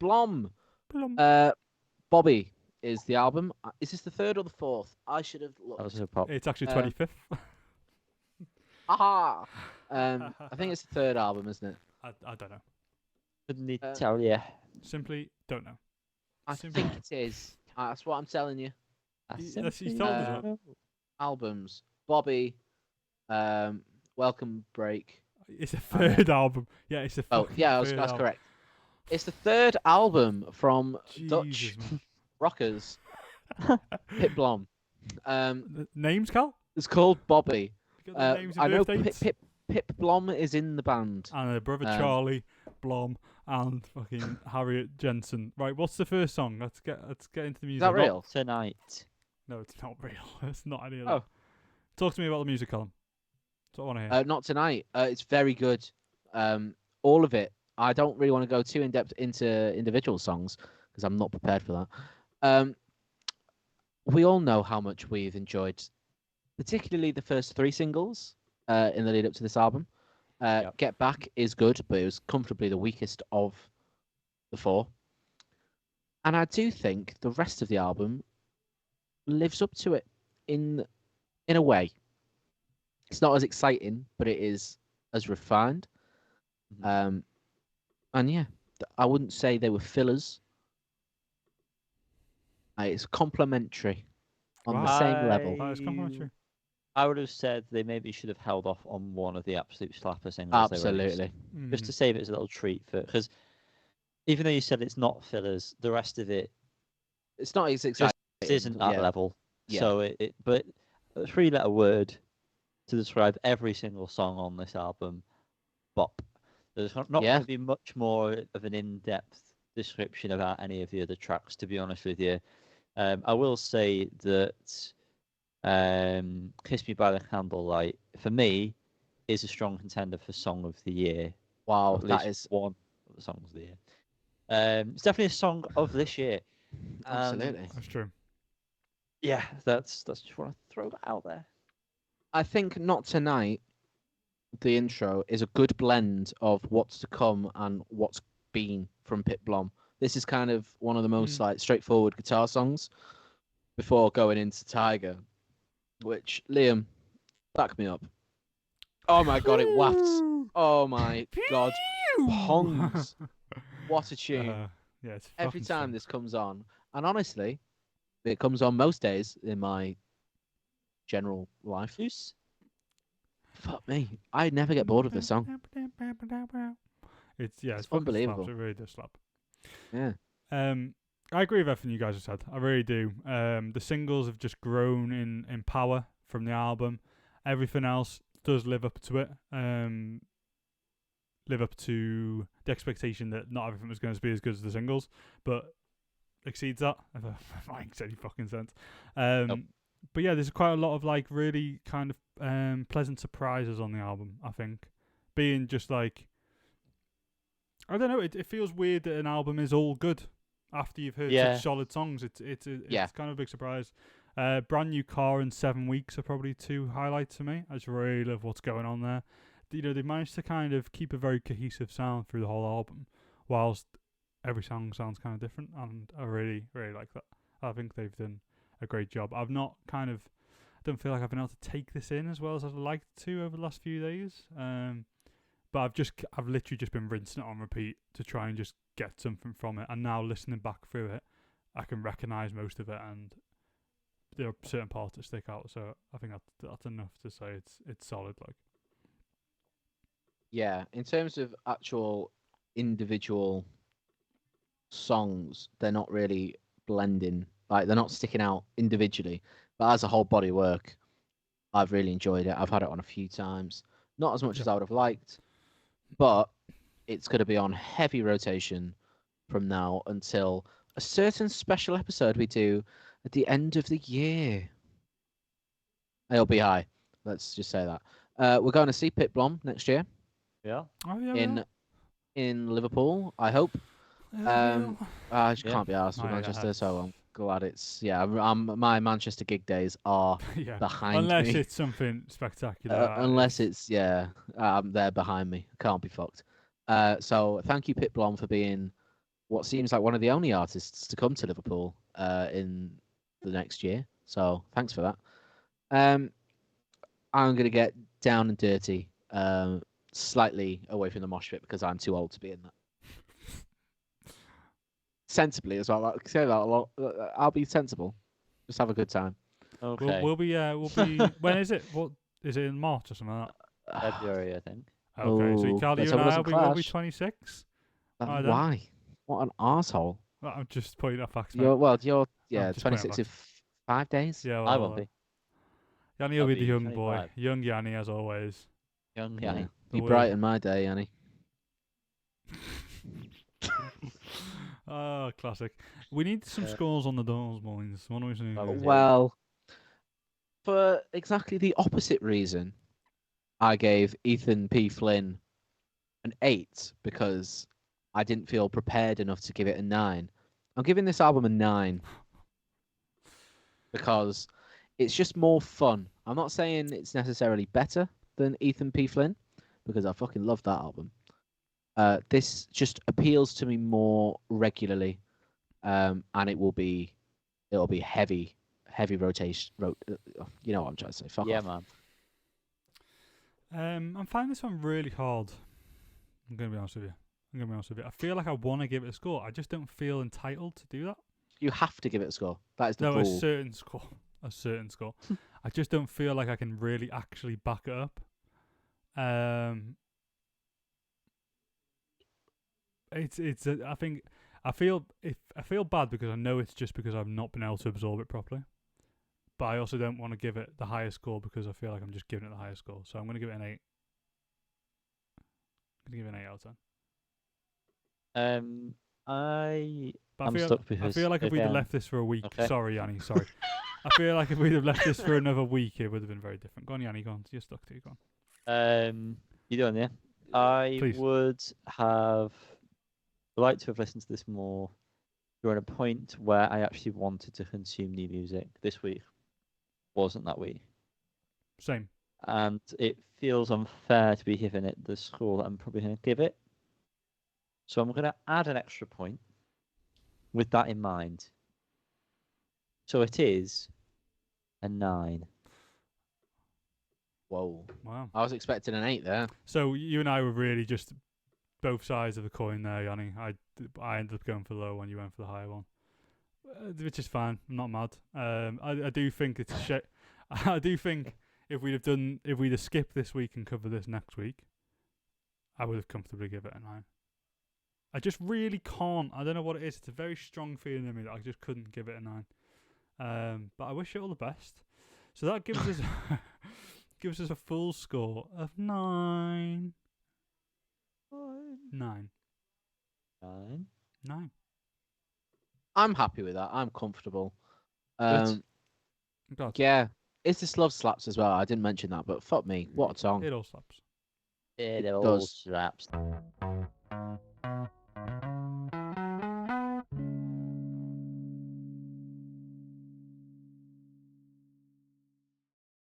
Blom. Blom. Bobbie is the album. Is this the third or the fourth? I should have looked. It's actually 25th. Aha! I think it's the third album, isn't it? I don't know. Couldn't tell you. Simply don't know. I think it is. That's what I'm telling you. He's told us what. Albums. Bobbie. Welcome Break. It's a third album. Yeah, it's a. That's correct. It's the third album from Dutch rockers. Pip Blom. Names, Cal? It's called Bobbie. I know Pip Blom is in the band. And brother Charlie, Blom, and fucking Harriet Jensen. Right, what's the first song? Let's get into the music. Is that real? Tonight. No, it's not real. It's not any of that. Talk to me about the music, Colin. That's what I want to hear. Not tonight. It's very good. All of it. I don't really want to go too in depth into individual songs because I'm not prepared for that. We all know how much we've enjoyed, particularly the first 3 singles in the lead up to this album. Get Back is good, but it was comfortably the weakest of the 4. And I do think the rest of the album lives up to it in a way. It's not as exciting, but it is as refined. And yeah, I wouldn't say they were fillers. It's complimentary on the same level. It's complimentary. I would have said they maybe should have held off on one of the absolute slapper singles. Absolutely. Just to save it as a little treat for, because even though you said it's not fillers, the rest of it, it's not as exciting. It isn't at level. Yeah. So but a 3-letter word to describe every single song on this album, bop. There's not going to be much more of an in-depth description about any of the other tracks, to be honest with you. I will say that Kiss Me by the Candlelight, for me, is a strong contender for Song of the Year. Wow, that is one of the songs of the year. It's definitely a song of this year. Absolutely. That's true. Yeah, that's just want to throw that out there. I think Not Tonight, the intro, is a good blend of what's to come and what's been from Pip Blom. This is kind of one of the most straightforward guitar songs before going into Tiger, which, Liam, back me up. Oh my god, it wafts. Oh my god. Pongs. What a tune. It's every time this comes on. And honestly, it comes on most days in my general life. Fuck me. I never get bored of this song. It's unbelievable. It really does slap. Yeah. I agree with everything you guys have said. I really do. The singles have just grown in power from the album. Everything else does live up to it. Live up to the expectation that not everything was going to be as good as the singles, but exceeds that, if that makes any fucking sense. Nope. But yeah, there's quite a lot of like really kind of pleasant surprises on the album, I think. Being just like, I don't know, it feels weird that an album is all good after you've heard such solid songs. It's kind of a big surprise. Brand New Car and 7 Weeks are probably 2 highlights for me. I just really love what's going on there. You know, they managed to kind of keep a very cohesive sound through the whole album, whilst every song sounds kind of different, and I really, really like that. I think they've done a great job. I don't feel like I've been able to take this in as well as I'd like to over the last few days. But I've literally just been rinsing it on repeat to try and just get something from it. And now listening back through it, I can recognise most of it, and there are certain parts that stick out. So I think that's enough to say it's solid. Like, yeah, in terms of actual individual songs, they're not really blending. Like, they're not sticking out individually. But as a whole body of work, I've really enjoyed it. I've had it on a few times. Not as much as I would have liked, but it's going to be on heavy rotation from now until a certain special episode we do at the end of the year. It'll be high. Let's just say that. We're going to see Pip Blom next year. Yeah. Oh, yeah. In Liverpool, I hope. I just can't be asked with Manchester, so I'm glad it's my Manchester gig days are behind unless me. Unless it's something spectacular. Unless it's they're behind me. Can't be fucked. So thank you, Pip Blom, for being what seems like one of the only artists to come to Liverpool in the next year. So thanks for that. I'm gonna get down and dirty, slightly away from the mosh pit because I'm too old to be in that. Sensibly as well. I say that a lot. I'll be sensible. Just have a good time. Okay. We'll be. When is it? What is it in March or something like that? February, I think. Okay, so Carly, you and I will be 26. Why? What an arsehole. I'm just pointing out facts. You're 26 in 5 days. Yeah, I won't be. Yanni will be the young 25. Boy, young Yanni as always. Young Yanni. You brighten my day, Yanni. Oh, classic. We need some scores on the doors, boys. What are we saying? Well, for exactly the opposite reason, I gave Ethan P. Flynn an 8 because I didn't feel prepared enough to give it a 9. I'm giving this album a 9 because it's just more fun. I'm not saying it's necessarily better than Ethan P. Flynn because I fucking love that album. This just appeals to me more regularly, and it'll be heavy rotation. You know what I'm trying to say? Fuck off. Man. I'm finding this one really hard. I'm gonna be honest with you. I feel like I want to give it a score. I just don't feel entitled to do that. You have to give it a score. That is the rule. A certain score. I just don't feel like I can really actually back it up. I feel bad because I know it's just because I've not been able to absorb it properly. But I also don't want to give it the highest score because I feel like I'm just giving it the highest score. So I'm going to give it an 8. I'm going to give it an 8 out of 10. I'm stuck because I feel like if we'd have left this for a week, sorry Yanni, sorry. I feel like if we'd have left this for another week, it would have been very different. Go on, Yanni, go on. You're stuck too. Go on. You doing there? I would have liked to have listened to this more during a point where I actually wanted to consume new music. This week wasn't that week. Same. And it feels unfair to be giving it the score that I'm probably going to give it. So I'm going to add an extra point with that in mind. So it is a 9. Whoa. Wow. I was expecting an 8 there. So you and I were really just both sides of the coin there, Yanni. I ended up going for the low one, you went for the higher one. Which is fine. I'm not mad. I do think it's shit. I do think if we'd have skipped this week and covered this next week, I would have comfortably given it a 9. I just really can't. I don't know what it is. It's a very strong feeling in me that I just couldn't give it a 9. But I wish it all the best. So that gives us a full score of 9. 9. I'm happy with that. I'm comfortable. God. Yeah. It's the Love Slaps as well. I didn't mention that, but fuck me. What a song. It all slaps. It all slaps.